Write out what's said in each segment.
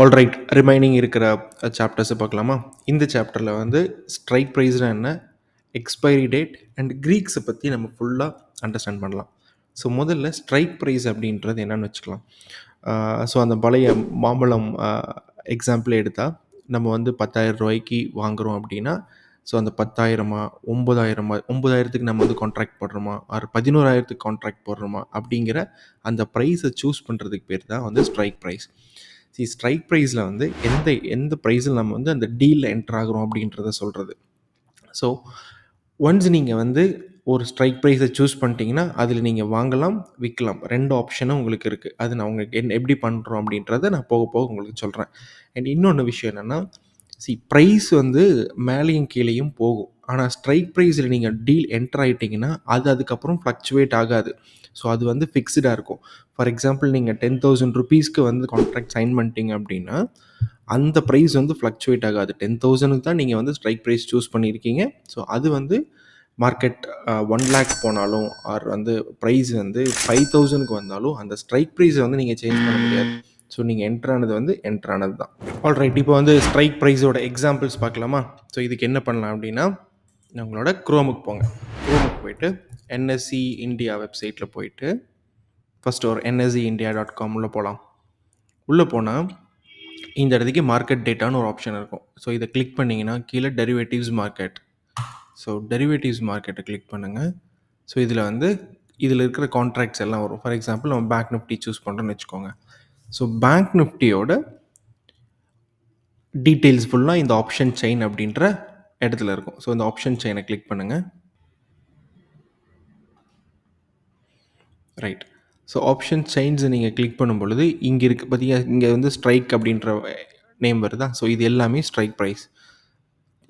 Alright, remaining இருக்கிற சாப்டர்ஸை பார்க்கலாமா? இந்த சாப்டரில் வந்து ஸ்ட்ரைக் ப்ரைஸ்னா என்ன, எக்ஸ்பைரி டேட் அண்ட் க்ரீக்ஸை பற்றி நம்ம ஃபுல்லாக அண்டர்ஸ்டாண்ட் பண்ணலாம். ஸோ முதல்ல ஸ்ட்ரைக் ப்ரைஸ் அப்படின்றது என்னன்னு வச்சுக்கலாம். ஸோ அந்த பழைய மாம்பழம் எக்ஸாம்பிள் எடுத்தால் நம்ம வந்து 10,000 ரூபாய்க்கு வாங்குகிறோம் அப்படின்னா, ஸோ அந்த 10,000 9,000க்கு நம்ம வந்து கான்ட்ராக்ட் போடுறோமா, ஆர் 11,000க்கு கான்ட்ராக்ட் போடுறோமா அப்படிங்கிற அந்த ப்ரைஸை சூஸ் பண்ணுறதுக்கு பேர் தான் வந்து ஸ்ட்ரைக் ப்ரைஸ். ஸ்ட்ரைக் ப்ரைஸில் வந்து எந்த எந்த ப்ரைஸில் நம்ம வந்து அந்த டீலில் என்டர் ஆகிறோம் அப்படின்றத சொல்கிறது. ஸோ ஒன்ஸ் நீங்கள் வந்து ஒரு ஸ்ட்ரைக் ப்ரைஸை சூஸ் பண்ணிட்டீங்கன்னா அதில் நீங்கள் வாங்கலாம், விற்கலாம், 2 ஆப்ஷனும் உங்களுக்கு இருக்குது. அது நான் உங்களுக்கு எப்படி பண்ணுறோம் அப்படின்றத நான் போக போக உங்களுக்கு சொல்கிறேன். அண்ட் இன்னொன்று விஷயம் என்னென்னா, ப்ரைஸ் வந்து மேலேயும் கீழேயும் போகும். ஆனால் ஸ்ட்ரைக் ப்ரைஸில் நீங்கள் டீல் என்டர் ஆகிட்டிங்கன்னா அது அதுக்கப்புறம் ஃப்ளக்சுவேட் ஆகாது. ஸோ அது வந்து ஃபிக்ஸ்டாக இருக்கும். ஃபார் எக்ஸாம்பிள் நீங்கள் 10,000 ருபீஸ்க்கு வந்து கான்ட்ராக்ட் சைன் பண்ணிட்டீங்க அப்படின்னா அந்த ப்ரைஸ் வந்து ஃப்ளக்சுவேட் ஆகாது. 10,000க்கு தான் நீங்கள் வந்து ஸ்ட்ரைக் ப்ரைஸ் சூஸ் பண்ணியிருக்கீங்க. ஸோ அது வந்து மார்க்கெட் 1,00,000 போனாலும் ஆர் வந்து ப்ரைஸ் வந்து 5,000க்கு வந்தாலும் அந்த ஸ்ட்ரைக் ப்ரைஸை வந்து நீங்கள் சேஞ்ச் பண்ண முடியாது. ஸோ நீங்கள் என்டர் ஆனது வந்து என்டர் ஆனது தான். ஆல்ரைட், இப்போ வந்து ஸ்ட்ரைக் ப்ரைஸோட எக்ஸாம்பிள்ஸ் பார்க்கலாமா? ஸோ இதுக்கு என்ன பண்ணலாம் அப்படின்னா, உங்களோட குரோமுக்கு போங்க. குரோமுக்கு போயிட்டு என்எஸ்சி இந்தியா வெப்சைட்டில் போயிட்டு ஃபஸ்ட்டு ஒரு NSEindia.com உள்ளே போகலாம். உள்ளே போனால் இந்த இடத்துக்கு மார்க்கெட் டேட்டான்னு ஒரு ஆப்ஷன் இருக்கும். ஸோ இதை கிளிக் பண்ணிங்கன்னா கீழே டெரிவேட்டிவ்ஸ் மார்க்கெட். ஸோ டெரிவேட்டிவ்ஸ் மார்க்கெட்டை கிளிக் பண்ணுங்கள். ஸோ இதில் இருக்கிற கான்ட்ராக்ட்ஸ் எல்லாம் வரும். ஃபார் எக்ஸாம்பிள் நம்ம பேங்க் நிஃப்டி சூஸ் பண்ணுறோன்னு வச்சுக்கோங்க. ஸோ பேங்க் நிஃப்டியோட டீட்டெயில்ஸ் ஃபுல்லாக இந்த ஆப்ஷன் செயின் அப்படின்ற இடத்துல இருக்கும். ஸோ இந்த ஆப்ஷன் செயினை கிளிக் பண்ணுங்கள். ரைட். ஸோ ஆப்ஷன் செயின்ஸை நீங்கள் கிளிக் பண்ணும் பொழுது இங்கே இருக்குது பார்த்தீங்கன்னா, இங்கே வந்து ஸ்ட்ரைக் அப்படின்ற நேம் வருதா? ஸோ இது எல்லாமே ஸ்ட்ரைக் ப்ரைஸ்.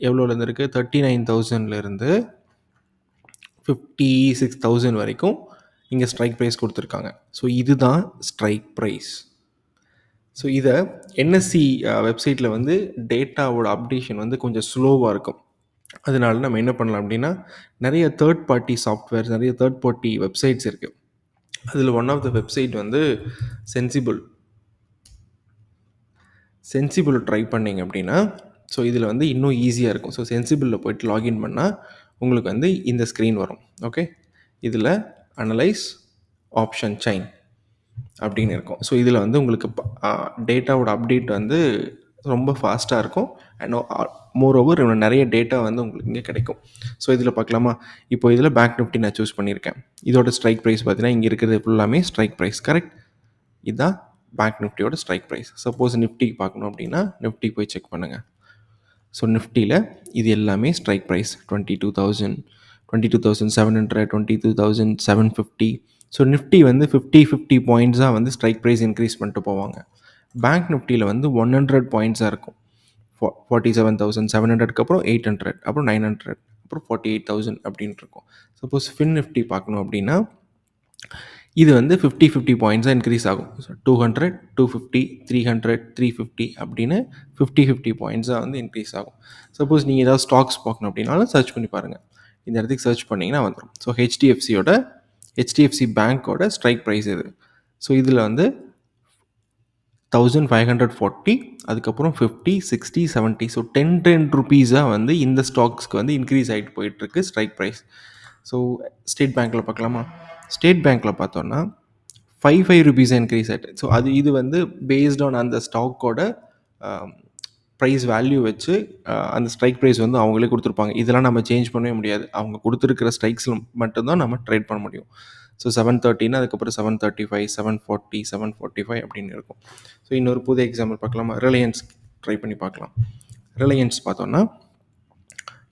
எவ்வளோலேருந்து இருக்குது? 39,000லேருந்து 56,000 வரைக்கும் இங்கே ஸ்ட்ரைக் ப்ரைஸ் கொடுத்துருக்காங்க. ஸோ இதுதான் ஸ்ட்ரைக் ப்ரைஸ். ஸோ இதை என்எஸ்சி வெப்சைட்டில் வந்து டேட்டாவோட அப்டேஷன் வந்து கொஞ்சம் ஸ்லோவாக இருக்கும். அதனால நம்ம என்ன பண்ணலாம் அப்படின்னா, நிறைய தேர்ட் பார்ட்டி சாஃப்ட்வேர்ஸ், நிறைய தேர்ட் பார்ட்டி வெப்சைட்ஸ் இருக்குது. அதில் ஒன் ஆஃப் த வெப்சைட் வந்து சென்சிபிள் ட்ரை பண்ணிங்க அப்படின்னா, ஸோ இதில் வந்து இன்னும் ஈஸியாக இருக்கும். ஸோ சென்சிபிளில் போய்ட்டு லாகின் பண்ணால் உங்களுக்கு வந்து இந்த ஸ்க்ரீன் வரும். ஓகே, இதில் அனலைஸ் ஆப்ஷன் செயின் அப்படின்னு இருக்கும். ஸோ இதில் வந்து உங்களுக்கு டேட்டாவோட அப்டேட் வந்து ரொம்ப ஃபாஸ்ட்டாக இருக்கும். அண்ட் மோரோவர் இன்னும் நிறைய டேட்டா வந்து உங்களுக்கு இங்கே கிடைக்கும். ஸோ இதில் பார்க்கலாமா? இப்போ இதில் பேங்க் நிஃப்டி நான் சூஸ் பண்ணியிருக்கேன். இதோட ஸ்ட்ரைக் ப்ரைஸ் பார்த்தீங்கன்னா இங்கே இருக்கிறது ஃபுல்லாமே ஸ்ட்ரைக் ப்ரைஸ். கரெக்ட்? இதுதான் பேங்க் நிஃப்டியோட ஸ்ட்ரைக் ப்ரைஸ். சப்போஸ் நிஃப்டி பார்க்கணும் அப்படின்னா நிஃப்டி போய் செக் பண்ணுங்கள். ஸோ நிஃப்டியில் இது எல்லாமே ஸ்ட்ரைக் ப்ரைஸ் 22,000, 22,700, 22,750. ஸோ நிஃப்டி வந்து 50 பாயிண்ட்ஸாக வந்து ஸ்ட்ரைக் ப்ரைஸ் இன்க்ரீஸ் பண்ணிட்டு போவாங்க. பேங்க் நிஃப்டியில் வந்து 100 பாயிண்ட்ஸாக இருக்கும். 47,700க்கு அப்புறம் 800, அப்புறம் 900, அப்புறம் 48,000 அப்படின்ட்டு இருக்கும். சப்போஸ் ஃபின் நிஃப்டி பார்க்கணும் அப்படின்னா இது வந்து 50 பாயிண்ட்ஸாக இன்க்ரீஸ் ஆகும். ஸோ 200, 250, 300, 350 அப்படின்னு 50 பாயிண்ட்ஸாக வந்து இன்க்ரீஸ் ஆகும். சப்போஸ் நீங்கள் ஏதாவது ஸ்டாக்ஸ் பார்க்கணும் அப்படின்னாலும் சர்ச் பண்ணி பாருங்கள். இந்த இடத்துக்கு சர்ச் பண்ணிங்கன்னா வந்துடும். ஸோ ஹெச்டிஎஃப்சி பேங்க்கோட ஸ்ட்ரைக் ப்ரைஸ் இது. ஸோ இதில் வந்து 1,540, அதுக்கப்புறம் 50, 60, 70. ஸோ 10 ருபீஸாக வந்து இந்த ஸ்டாக்ஸ்க்கு வந்து இன்க்ரீஸ் ஆகிட்டு போயிட்டுருக்கு ஸ்ட்ரைக் ப்ரைஸ். ஸோ ஸ்டேட் பேங்க்கில் பார்க்கலாமா? ஸ்டேட் பேங்க்கில் பார்த்தோன்னா 5 ருபீஸாக இன்க்ரீஸ் ஆகிட்டு. ஸோ இது வந்து பேஸ்ட் ஆன் அந்த ஸ்டாக்கோட ப்ரைஸ் வேல்யூ வச்சு அந்த ஸ்ட்ரைக் ப்ரைஸ் வந்து அவங்களே கொடுத்துருப்பாங்க. இதெல்லாம் நம்ம சேஞ்ச் பண்ணவே முடியாது. அவங்க கொடுத்துருக்கிற ஸ்ட்ரைக்ஸில் மட்டும்தான் நம்ம ட்ரேட் பண்ண முடியும். ஸோ 730னா அதுக்கப்புறம் 735, 740, 745 அப்படின்னு இருக்கும். ஸோ இன்னொரு புது எக்ஸாம்பிள் பார்க்கலாமா? ரிலையன்ஸ் ட்ரை பண்ணி பார்க்கலாம். ரிலையன்ஸ் பார்த்தோன்னா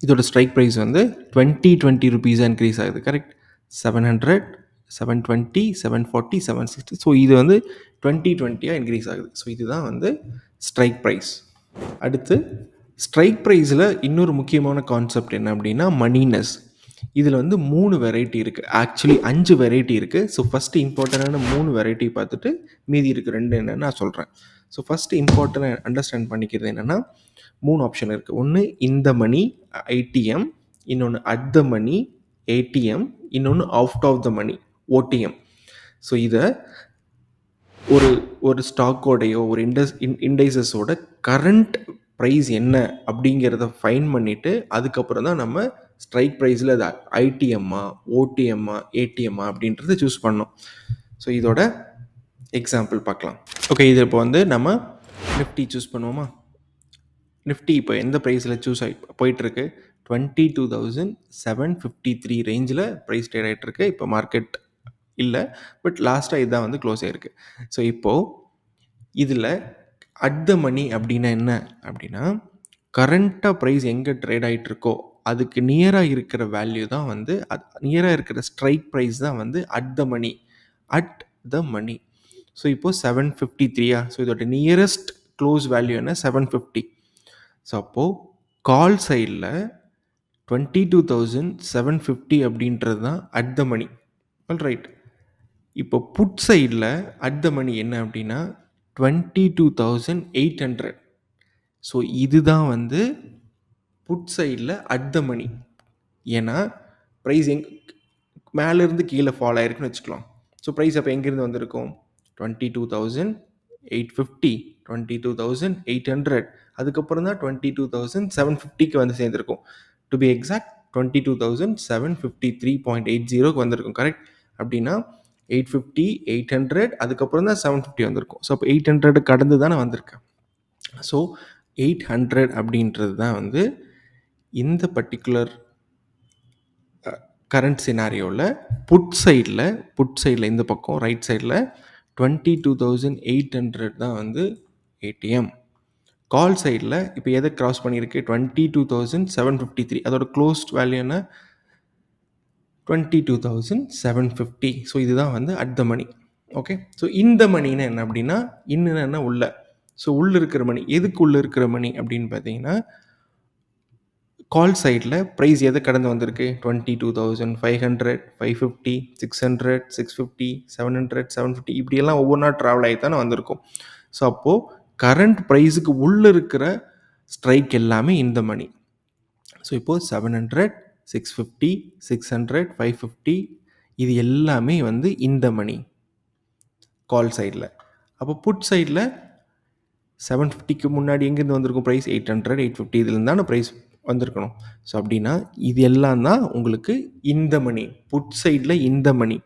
இதோட ஸ்ட்ரைக் ப்ரைஸ் வந்து 20 ருபீஸாக இன்க்ரீஸ் ஆகுது. கரெக்ட்? 700, 720, 740, 760. ஸோ இது வந்து 20 இன்க்ரீஸ் ஆகுது. ஸோ இதுதான் வந்து ஸ்ட்ரைக் ப்ரைஸ். அடுத்து ஸ்ட்ரைக் ப்ரைஸில் இன்னொரு முக்கியமான கான்செப்ட் என்ன அப்படின்னா மணினஸ். இதில் வந்து 3 வெரைட்டி இருக்குது. ஆக்சுவலி 5 வெரைட்டி இருக்குது. ஸோ ஃபஸ்ட்டு இம்பார்ட்டண்டான 3 வெரைட்டி பார்த்துட்டு மீதி இருக்குது 2 என்னென்னு நான் சொல்கிறேன். ஸோ ஃபஸ்ட்டு இம்பார்ட்டன்ட் அண்டர்ஸ்டாண்ட் பண்ணிக்கிறது என்னென்னா 3 ஆப்ஷன் இருக்குது. ஒன்று இந்த மணி ஐடிஎம், இன்னொன்று அட் த மணி ஏடிஎம், இன்னொன்று out of the money OTM. So இதை ஒரு ஒரு ஸ்டாக்கோடையோ ஒரு இண்டைசஸோட கரண்ட் ப்ரைஸ் என்ன அப்படிங்கிறத ஃபைன் பண்ணிவிட்டு அதுக்கப்புறம் தான் நம்ம ஸ்ட்ரைக் ப்ரைஸில் அது ஐடிஎம்மா ஓடிஎம்மா ஏடிஎம்மா அப்படின்றத சூஸ் பண்ணோம். ஸோ இதோட எக்ஸாம்பிள் பார்க்கலாம். ஓகே, இது இப்போ வந்து நம்ம நிஃப்டி சூஸ் பண்ணுவோமா? நிஃப்டி இப்போ எந்த ப்ரைஸில் சூஸ் ஆகி போயிட்டுருக்கு? 22,753 ரேஞ்சில் ப்ரைஸ் ட்ரேட் ஆகிட்டுருக்கு. இப்போ மார்க்கெட் இல்லை, பட் லாஸ்ட்டாக இதுதான் வந்து க்ளோஸ் ஆகிருக்கு. ஸோ இப்போது இதில் அட் த மணி அப்படின்னா என்ன அப்படின்னா, கரண்ட்டாக ப்ரைஸ் எங்கே ட்ரேட் ஆகிட்டுருக்கோ அதுக்கு நியராக இருக்கிற வேல்யூ தான் வந்து நியராக இருக்கிற ஸ்ட்ரைக் ப்ரைஸ் தான் வந்து at the money. At the money. So இப்போது 753. ஸோ இதோட நியரஸ்ட் க்ளோஸ் வேல்யூ என்ன? 750. ஸோ அப்போது கால் சைடில் 22,750 அப்படின்றது தான் at the money. All right. இப்போ புட் சைடில் அட் த மணி என்ன அப்படின்னா 22,800. ஸோ இதுதான் வந்து புட் சைடில் அட் த மணி. ஏன்னா ப்ரைஸ் மேலேருந்து கீழே ஃபால் ஆயிருக்குன்னு வச்சுக்கலாம். ஸோ ப்ரைஸ் அப்போ எங்கேருந்து வந்திருக்கும்? 22,850, 22,800, அதுக்கப்புறம் தான் 22,750க்கு வந்து சேர்ந்துருக்கும். டு பி எக்ஸாக்ட் 22,753.80க்கு வந்திருக்கும். கரெக்ட்? அப்படின்னா 850, 800, அதுக்கப்புறம் தான் 750 வந்திருக்கும். ஸோ அப்போ 800 கடந்து தானே வந்திருக்கேன். ஸோ 800 அப்படின்றது தான் வந்து இந்த பர்டிகுலர் கரண்ட் சினாரியோவில் புட் சைடில் இந்த பக்கம் ரைட் சைடில் 22,800 தான் வந்து ஏடிஎம். கால் சைடில் இப்போ எதை க்ராஸ் பண்ணியிருக்கு? 22,753. அதோட க்ளோஸ்ட் வேல்யூ என்ன? 22,750. ஸோ இதுதான் வந்து at the money. Okay, so இந்த மணின்னு என்ன அப்படின்னா, இன்னும் என்ன உள்ள. ஸோ உள்ளே இருக்கிற மணி. எதுக்கு உள்ளே இருக்கிற மணி அப்படின்னு பார்த்தீங்கன்னா, கால் சைடில் ப்ரைஸ் எதை கடந்து வந்திருக்கு? 22,500, 550, 600, 650, 700, 750 இப்படியெல்லாம் ஒவ்வொன்றா ட்ராவல் ஆகி தானே வந்திருக்கும். ஸோ அப்போது கரண்ட் ப்ரைஸுக்கு உள்ளே இருக்கிற ஸ்ட்ரைக் எல்லாமே இந்த மணி. ஸோ இப்போது 700, 650, 600, 550 இது எல்லாமே வந்து இந்த மணி கால் சைடில். அப்போ புட் சைடில் 750க்கு முன்னாடி எங்கேருந்து வந்திருக்கும் ப்ரைஸ்? 800, 850 இதுலேருந்து தானே ப்ரைஸ் வந்திருக்கணும். ஸோ அப்படின்னா இது எல்லாம் தான் உங்களுக்கு இந்த மணி. புட் சைடில் இந்த மணி,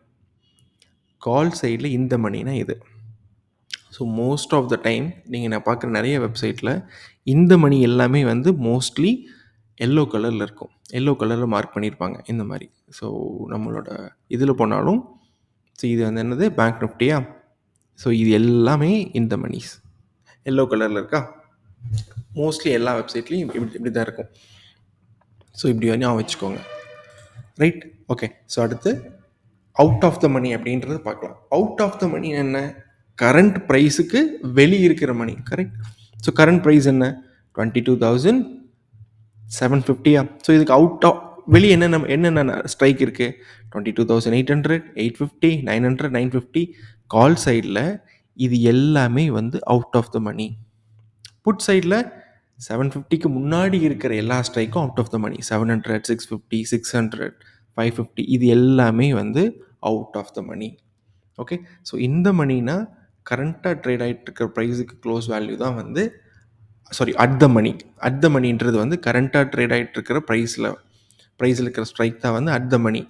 கால் சைடில் இந்த மணினா இது. So most of the time நீங்கள் நான் பார்க்குற நிறைய வெப்சைட்டில் இந்த மணி எல்லாமே வந்து மோஸ்ட்லி எல்லோ கலரில் இருக்கும். எல்லோ கலரில் மார்க் பண்ணியிருப்பாங்க இந்த மாதிரி. ஸோ நம்மளோட இதில் போனாலும் ஸோ இது வந்து என்னது? பேங்க் நிஃப்டியா? ஸோ இது எல்லாமே இந்த மணிஸ் எல்லோ கலரில் இருக்கா? மோஸ்ட்லி எல்லா வெப்சைட்லேயும் இப்படி தான் இருக்கும். ஸோ இப்படி ஞாபகம் வச்சுக்கோங்க. ரைட்? ஓகே, ஸோ அடுத்து அவுட் ஆஃப் த மணி அப்படின்றத பார்க்கலாம். அவுட் ஆஃப் த மணி என்ன? கரண்ட் ப்ரைஸுக்கு வெளியே இருக்கிற மணி. கரெக்ட்? ஸோ கரண்ட் ப்ரைஸ் என்ன? 22,750. ஸோ இதுக்கு அவுட் ஆஃப் வெளியே என்னென்ன ஸ்ட்ரைக் இருக்குது? 22,800, 850, 900, 950. கால் சைடில் இது எல்லாமே வந்து out of the money. Put சைடில் 750க்கு முன்னாடி இருக்கிற எல்லா ஸ்ட்ரைக்கும் அவுட் ஆஃப் த மணி. 700, 650, 600, 550 இது எல்லாமே வந்து out of the money. Okay, so இந்த மணினா கரண்ட்டாக ட்ரேட் ஆகிட்டு இருக்கிற ப்ரைஸுக்கு க்ளோஸ் வேல்யூ தான் வந்து அட் த மணி. அட் த மணின்றது வந்து கரண்ட்டாக ட்ரேட் ஆகிட்டு இருக்கிற ப்ரைஸில் இருக்கிற ஸ்ட்ரைக் தான் வந்து அட் த மணி.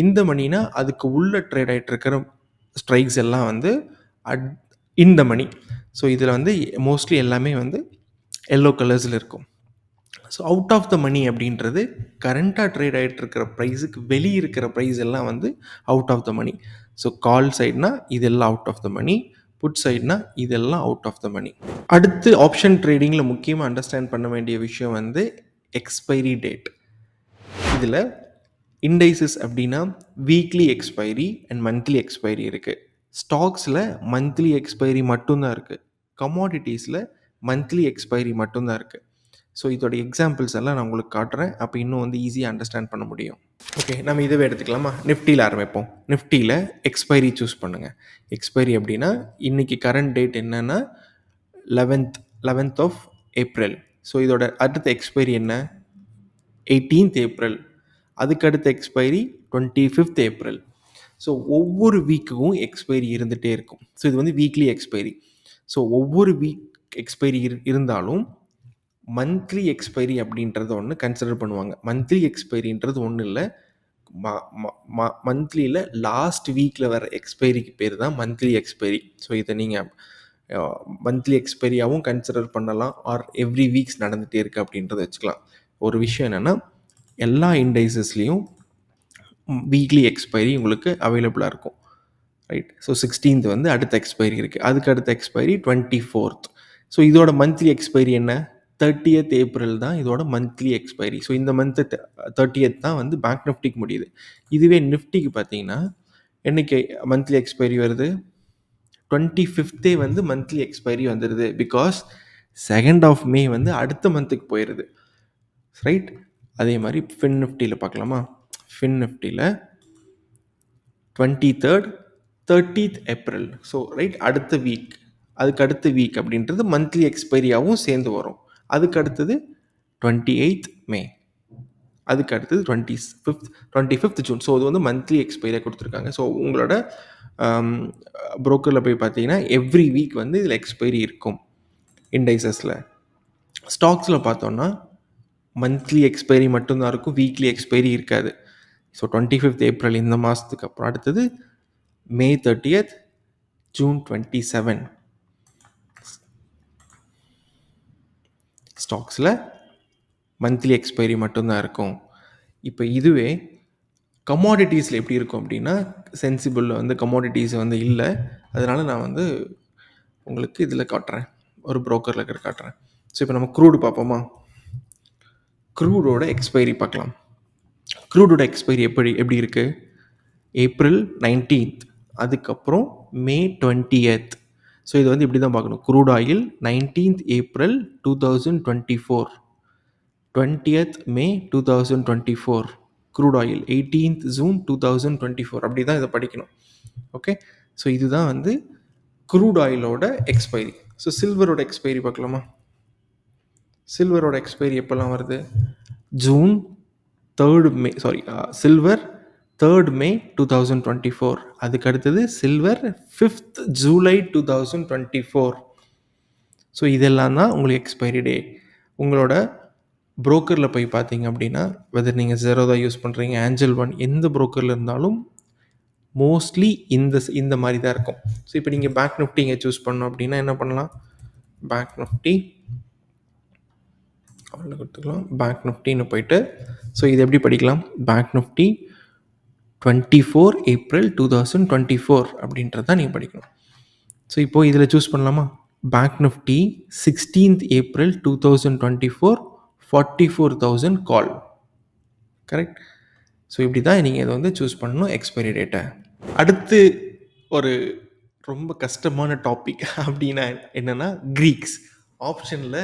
இந்த மணினா அதுக்கு உள்ள ட்ரேட் ஆகிட்டு இருக்கிற ஸ்ட்ரைக்ஸ் எல்லாம் வந்து இந்த மணி. ஸோ இதில் வந்து மோஸ்ட்லி எல்லாமே வந்து எல்லோ கலர்ஸில் இருக்கும். ஸோ அவுட் ஆஃப் த மணி அப்படின்றது கரண்ட்டாக ட்ரேட் ஆகிட்டு இருக்கிற ப்ரைஸுக்கு வெளியே இருக்கிற ப்ரைஸ் எல்லாம் வந்து out of the money. So call சைட்னா இதெல்லாம் out of the money, put சைட்னா இதெல்லாம் அவுட் ஆஃப் த மணி. அடுத்து ஆப்ஷன் ட்ரேடிங்கில் முக்கியமாக அண்டர்ஸ்டாண்ட் பண்ண வேண்டிய விஷயம் வந்து எக்ஸ்பைரி டேட். இதில் இண்டைசஸ் அப்படின்னா weekly expiry and monthly expiry இருக்குது. ஸ்டாக்ஸில் மந்த்லி எக்ஸ்பைரி மட்டும்தான் இருக்குது. கமாடிட்டிஸில் மந்த்லி எக்ஸ்பைரி மட்டும்தான் இருக்குது. ஸோ இதோட எக்ஸாம்பிள்ஸ் எல்லாம் நான் உங்களுக்கு காட்டுறேன். அப்போ இன்னும் வந்து ஈஸியாக அண்டர்ஸ்டாண்ட் பண்ண முடியும். ஓகே, நம்ம இதுவே எடுத்துக்கலாமா? நிஃப்டியில் ஆரம்பிப்போம். நிஃப்டியில் எக்ஸ்பைரி சூஸ் பண்ணுங்கள். எக்ஸ்பைரி அப்படின்னா இன்றைக்கி கரண்ட் டேட் என்னென்னா 11th of April. ஸோ இதோட அடுத்த எக்ஸ்பைரி என்ன? 18th April. அதுக்கு அடுத்த எக்ஸ்பைரி 25th April. ஸோ ஒவ்வொரு வீக்குக்கும் எக்ஸ்பைரி இருந்துகிட்டே இருக்கும். ஸோ இது வந்து வீக்லி எக்ஸ்பைரி. ஸோ ஒவ்வொரு வீக் எக்ஸ்பைரி இருந்தாலும் மந்த்லி எக்ஸ்பைரி அப்படின்றத ஒன்று கன்சிடர் பண்ணுவாங்க. மந்த்லி எக்ஸ்பைரின்றது ஒன்றும் இல்லை, மந்த்லியில் லாஸ்ட் வீக்கில் வர எக்ஸ்பைரிக்கு பேர் தான் மந்த்லி எக்ஸ்பைரி. ஸோ இதை நீங்கள் மந்த்லி எக்ஸ்பைரியாகவும் கன்சிடர் பண்ணலாம், ஆர் எவ்ரி வீக்ஸ் நடந்துகிட்டே இருக்குது அப்படின்றத வச்சுக்கலாம். ஒரு விஷயம் என்னென்னா, எல்லா இண்டைசஸ்லேயும் வீக்லி எக்ஸ்பைரி உங்களுக்கு அவைலபிளாக இருக்கும், ரைட்? ஸோ 16th வந்து அடுத்த எக்ஸ்பைரி இருக்குது, அதுக்கு அடுத்த எக்ஸ்பைரி 24th. ஸோ இதோட மந்த்லி எக்ஸ்பைரி என்ன? 30th ஏப்ரல் தான் இதோட மந்த்லி எக்ஸ்பைரி. ஸோ இந்த மந்த்து 30th தான் வந்து பேங்க் நிஃப்டிக்கு முடியுது. இதுவே நிஃப்டிக்கு பார்த்தீங்கன்னா என்றைக்கு மந்த்லி எக்ஸ்பைரி வருது? 25th வந்து மந்த்லி எக்ஸ்பைரி வந்துடுது. பிகாஸ் 2nd of May வந்து அடுத்த மந்த்துக்கு போயிடுது, ரைட்? அதே மாதிரி ஃபின் நிஃப்டியில் பார்க்கலாமா? ஃபின் நிஃப்டியில் 23rd 30th April. So right, அடுத்த வீக், அதுக்கு அடுத்த வீக் அப்படின்றது மந்த்லி எக்ஸ்பைரியாகவும் சேர்ந்து வரும். அதுக்கு அடுத்தது 28th May, அதுக்கு அடுத்தது 25th June. ஸோ அது வந்து மந்த்லி எக்ஸ்பைரியாக கொடுத்துருக்காங்க. ஸோ உங்களோட புரோக்கரில் போய் பார்த்தீங்கன்னா எவ்ரி வீக் வந்து இதில் எக்ஸ்பைரி இருக்கும். இண்டைசஸில், ஸ்டாக்ஸில் பார்த்தோன்னா மந்த்லி எக்ஸ்பைரி மட்டும்தான் இருக்கும், வீக்லி எக்ஸ்பைரி இருக்காது. ஸோ 25th ஏப்ரல் இந்த மாதத்துக்கு அப்புறம் அடுத்தது May 30th, June 27. ஸ்டாக்ஸில் மந்த்லி எக்ஸ்பைரி மட்டும்தான் இருக்கும். இப்போ இதுவே கமாடிட்டிஸில் எப்படி இருக்கும் அப்படின்னா, சென்சிபிளில் வந்து கமாடிட்டிஸ் வந்து இல்லை. அதனால் நான் வந்து உங்களுக்கு இதில் காட்டுறேன், ஒரு புரோக்கரில் இருக்கிற காட்டுறேன். ஸோ இப்போ நம்ம க்ரூடு பார்ப்போமா? க்ரூடோட எக்ஸ்பைரி பார்க்கலாம். க்ரூடோட எக்ஸ்பைரி எப்படி இருக்குது? April 19th, அதுக்கப்புறம் May 20th. ஸோ இது வந்து இப்படி தான் பார்க்கணும். Crude oil 19th April 2024, 20th May 2024, crude oil 18th June 2024. அப்படி தான் இதை படிக்கணும், ஓகே? ஸோ இதுதான் வந்து க்ரூட் ஆயிலோட எக்ஸ்பைரி. ஸோ சில்வரோட எக்ஸ்பைரி பார்க்கலாமா? சில்வரோட எக்ஸ்பைரி எப்போல்லாம் வருது? June 3rd May, silver 3rd May 2024. அதுக்கு அடுத்தது சில்வர் 5th July 2024. ஸோ இதெல்லாம் தான் உங்களுக்கு எக்ஸ்பைரி டே. உங்களோட புரோக்கரில் போய் பார்த்தீங்க அப்படின்னா, வெதர் நீங்கள் ஜெரோதா யூஸ் பண்ணுறீங்க, ஆஞ்சல் ஒன், எந்த புரோக்கரில் இருந்தாலும் மோஸ்ட்லி இந்த மாதிரி தான் இருக்கும். ஸோ இப்போ நீங்கள் பேங்க் நிஃப்டி இங்கே சூஸ் பண்ணோம் அப்படின்னா என்ன பண்ணலாம்? பேங்க் நிஃப்டி அவ்வளோ கொடுத்துக்கலாம், பேங்க் நிஃப்டின்னு போயிட்டு, ஸோ இது எப்படி படிக்கலாம்? பேங்க் நிஃப்டி 24 April 2024 அப்படின்றத நீங்கள் படிக்கணும். ஸோ இப்போது இதில் சூஸ் பண்ணலாமா? பேங்க் நிஃப்டி 16th April 2024, 44,000 கால், கரெக்ட்? ஸோ இப்படி தான் நீங்கள் இதை வந்து சூஸ் பண்ணணும் எக்ஸ்பைரி டேட்டை. அடுத்து ஒரு ரொம்ப கஷ்டமான டாபிக் அப்படின்னா என்னென்னா க்ரீக்ஸ். ஆப்ஷனில்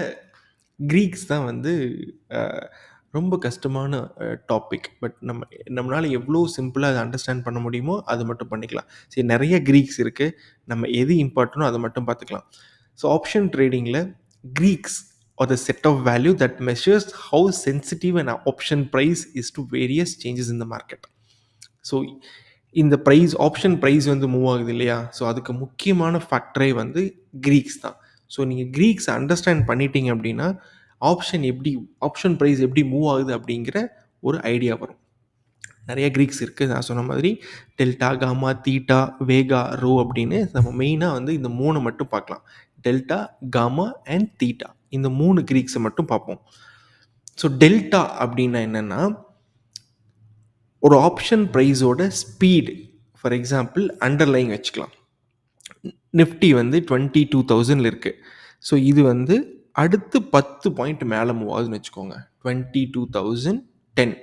க்ரீக்ஸ் தான் வந்து ரொம்ப கஷ்டமான டாபிக். பட் நம்மளால் எவ்வளோ சிம்பிளாக அதை அண்டர்ஸ்டாண்ட் பண்ண முடியுமோ அது மட்டும் பண்ணிக்கலாம். சரி, நிறைய க்ரீக்ஸ் இருக்குது, நம்ம எது இம்பார்ட்டனோ அதை மட்டும் பார்த்துக்கலாம். ஸோ ஆப்ஷன் ட்ரேடிங்கில் Greeks are the set of value that measures how sensitive and option price is to various changes in the market. So இந்த ப்ரைஸ், ஆப்ஷன் ப்ரைஸ் வந்து மூவ் ஆகுது இல்லையா? ஸோ அதுக்கு முக்கியமான ஃபேக்டரே வந்து க்ரீக்ஸ் தான். ஸோ நீங்கள் க்ரீக்ஸ் அண்டர்ஸ்டாண்ட் பண்ணிட்டீங்க அப்படின்னா ஆப்ஷன் ப்ரைஸ் எப்படி மூவ் ஆகுது அப்படிங்கிற ஒரு ஐடியா வரும். நிறைய க்ரீக்ஸ் இருக்குது, நான் சொன்ன மாதிரி டெல்டா, காமா, தீட்டா, வேகா, ரோ அப்படின்னு நம்ம மெயினாக வந்து இந்த 3 மட்டும் பார்க்கலாம். டெல்டா, காமா அண்ட் தீட்டா, இந்த 3 க்ரீக்ஸை மட்டும் பார்ப்போம். ஸோ டெல்டா அப்படின்னா என்னென்னா, ஒரு ஆப்ஷன் ப்ரைஸோட ஸ்பீடு. ஃபார் எக்ஸாம்பிள் அண்டர்லைங் வச்சுக்கலாம், நிஃப்டி வந்து 22,000 இருக்குது. ஸோ இது வந்து அடுத்து 10 பாயிண்ட் மேலே மூவ் ஆகுதுன்னு வச்சுக்கோங்க. 22,010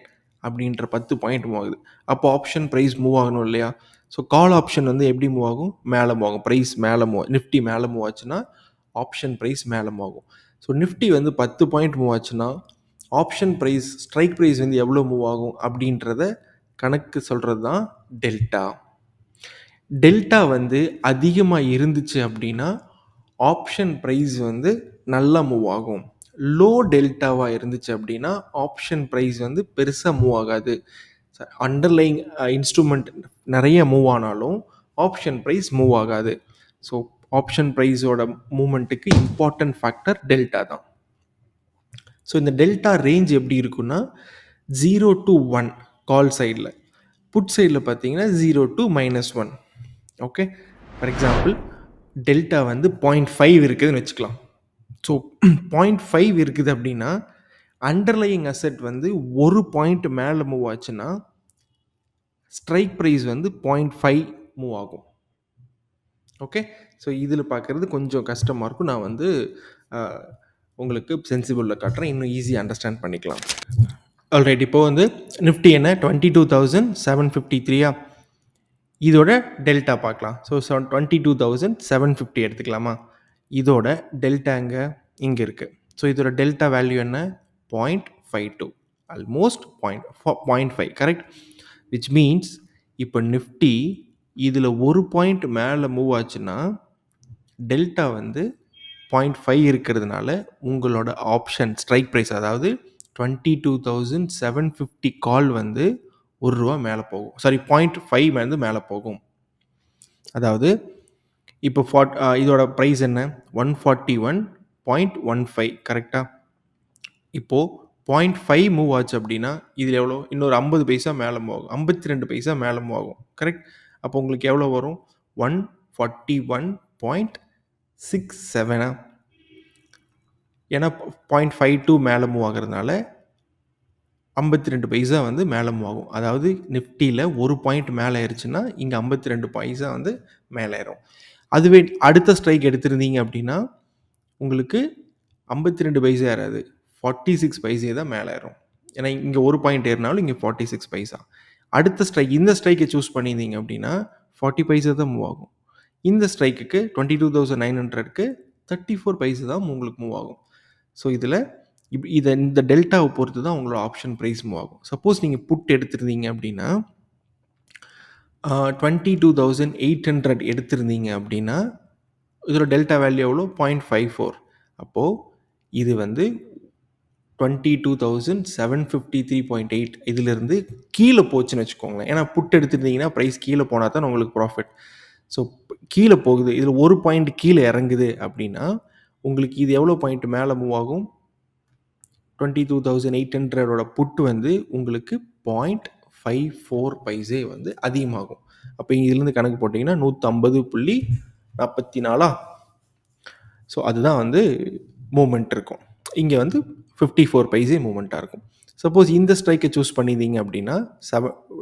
அப்படின்ற 10 பாயிண்ட் மூவ் ஆகுது. அப்போ ஆப்ஷன் ப்ரைஸ் மூவ் ஆகணும் இல்லையா? ஸோ கால் ஆப்ஷன் வந்து எப்படி மூவ் ஆகும்? மேலே மூவ் ஆகும். ப்ரைஸ் மேலே நிஃப்டி மேலே மூவ் ஆச்சுன்னா ஆப்ஷன் ப்ரைஸ் மேலே மூவ் ஆகும். ஸோ நிஃப்டி வந்து 10 பாயிண்ட் மூவ் ஆச்சுன்னா ஆப்ஷன் ப்ரைஸ், ஸ்ட்ரைக் ப்ரைஸ் வந்து எவ்வளோ மூவ் ஆகும் அப்படின்றத கணக்கு சொல்கிறது தான் டெல்டா. டெல்டா வந்து அதிகமாக இருந்துச்சு அப்படின்னா ஆப்ஷன் ப்ரைஸ் வந்து நல்லா மூவ் ஆகும். லோ டெல்டாவாக இருந்துச்சு அப்படின்னா ஆப்ஷன் ப்ரைஸ் வந்து பெருசாக மூவ் ஆகாது. அண்டர்லைங் இன்ஸ்ட்ருமெண்ட் நிறைய மூவ் ஆனாலும் ஆப்ஷன் ப்ரைஸ் மூவ் ஆகாது. ஸோ ஆப்ஷன் ப்ரைஸோட மூமெண்ட்டுக்கு இம்பார்ட்டன்ட் ஃபேக்டர் டெல்டா தான். ஸோ இந்த டெல்டா ரேஞ்ச் எப்படி இருக்குன்னா 0 to 1 கால் சைடில், புட் சைடில் பார்த்தீங்கன்னா 0 to -1. Okay, for example delta வந்து 0.5 இருக்குதுன்னு வச்சுக்கலாம். ஸோ 0.5 இருக்குது அப்படின்னா அண்டர்லையிங் அசெட் வந்து ஒரு பாயிண்ட் மேலே மூவ் ஆச்சுன்னா ஸ்ட்ரைக் ப்ரைஸ் வந்து 0.5 மூவ் ஆகும். ஓகே, ஸோ இதில் பார்க்குறது கொஞ்சம் கஷ்டமாக இருக்கும். நான் வந்து உங்களுக்கு சென்சிபிளில் காட்டுறேன், இன்னும் ஈஸியாக அண்டர்ஸ்டாண்ட் பண்ணிக்கலாம். ஆல்ரைட், இப்போ வந்து நிஃப்டி என்ன 22,753 இதோட டெல்டா பார்க்கலாம். ஸோ 22,750 எடுத்துக்கலாமா? இதோட டெல்டா இங்கே இருக்குது. ஸோ இதோட டெல்டா வேல்யூ என்ன? 0.52, ஆல்மோஸ்ட் 0.5, கரெக்ட்? விச் மீன்ஸ் இப்போ நிஃப்டி இதில் ஒரு பாயிண்ட் மேலே மூவ் ஆச்சுன்னா டெல்டா வந்து 0.5 இருக்கிறதுனால உங்களோட ஆப்ஷன் ஸ்ட்ரைக் ப்ரைஸ், அதாவது 22,750 கால் வந்து ₹1 மேலே போகும். சாரி, 0.5 வந்து மேலே போகும். அதாவது இப்போ இதோட ப்ரைஸ் என்ன? 141.15, கரெக்டாக? இப்போது 0.5 மூவ் ஆச்சு அப்படின்னா இதில் எவ்வளோ? இன்னொரு 50 பைசா மேலே மூவ் ஆகும், 52 பைசா மேலே மூவ் ஆகும், கரெக்ட்? அப்போ உங்களுக்கு எவ்வளோ வரும்? 141.67. ஏன்னா 0.52 மேலே மூவ் ஆகிறதுனால 52 பைசா வந்து மேலே மூவ் ஆகும். அதாவது நிஃப்டியில் ஒரு பாயிண்ட் மேலே ஏறிச்சுன்னா இங்கே 52 பைசா வந்து மேலே ஏறும். அதுவே அடுத்த ஸ்ட்ரைக் எடுத்திருந்தீங்க அப்படின்னா உங்களுக்கு 52 பைசா ஏறாது, 46 பைசே தான் மேலே ஏறும். ஏன்னா இங்கே ஒரு பாயிண்ட் ஏறினாலும் இங்கே 46 பைசா. அடுத்த ஸ்ட்ரைக், இந்த ஸ்ட்ரைக்கை சூஸ் பண்ணியிருந்தீங்க அப்படின்னா 40 பைசா தான் மூவ் ஆகும். இந்த ஸ்ட்ரைக்குக்கு 22,900க்கு 34 பைசா தான் உங்களுக்கு மூவ் ஆகும். ஸோ இதில் இந்த டெல்டாவை பொறுத்து தான் உங்களோட ஆப்ஷன் ப்ரைஸ் மூவ் ஆகும். சப்போஸ் நீங்கள் புட் எடுத்திருந்தீங்க அப்படின்னா 22,800 எடுத்திருந்தீங்க அப்படின்னா இதோட டெல்டா வேல்யூ எவ்வளோ? 0.54. அப்போது இது வந்து 22,753.8 இதிலிருந்து கீழே போச்சுன்னு வச்சுக்கோங்களேன். ஏன்னா புட் எடுத்துருந்தீங்கன்னா ப்ரைஸ் கீழே போனால் தான் உங்களுக்கு ப்ராஃபிட். ஸோ கீழே போகுது, இதில் ஒரு பாயிண்ட் கீழே இறங்குது அப்படின்னா உங்களுக்கு இது எவ்வளோ பாயிண்ட் மேலே மூவ் ஆகும்? 22,800ஓட புட் வந்து உங்களுக்கு 0.54 பைசே வந்து அதிகமாகும். அப்போ இதுலேருந்து கணக்கு போட்டிங்கன்னா 150.44. ஸோ அதுதான் வந்து மூமெண்ட் இருக்கும். இங்கே வந்து 54 பைசே மூமெண்ட்டாக இருக்கும். சப்போஸ் இந்த ஸ்ட்ரைக்கை சூஸ் பண்ணியிருந்தீங்க அப்படின்னா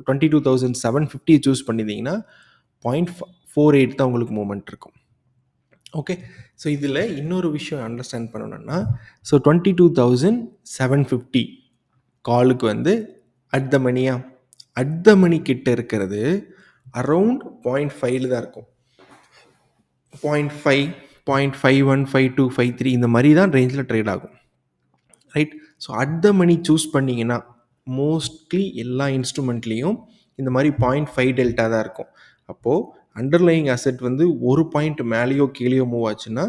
22,750 சூஸ் பண்ணியிருந்தீங்கன்னா 0.48 தான் உங்களுக்கு மூமெண்ட் இருக்கும். ஓகே, ஸோ இதில் இன்னொரு விஷயம் அண்டர்ஸ்டாண்ட் பண்ணணும்னா, ஸோ 22,750 காலுக்கு வந்து அட் த மணி கிட்ட இருக்கிறது அரவுண்ட் 0.5 தான் இருக்கும். 0.5, 0.51, 52, 53 இந்த மாதிரி தான் ரேஞ்சில் ட்ரேட் ஆகும், right? So at the money choose பண்ணிங்கன்னா மோஸ்ட்லி எல்லா இன்ஸ்ட்ருமெண்ட்லேயும் இந்த மாதிரி 0.5 டெல்டா தான் இருக்கும். அப்போது அண்டர்லையிங் அசெட் வந்து ஒரு பாயிண்ட் மேலேயோ கீழேயோ மூவ் ஆச்சுன்னா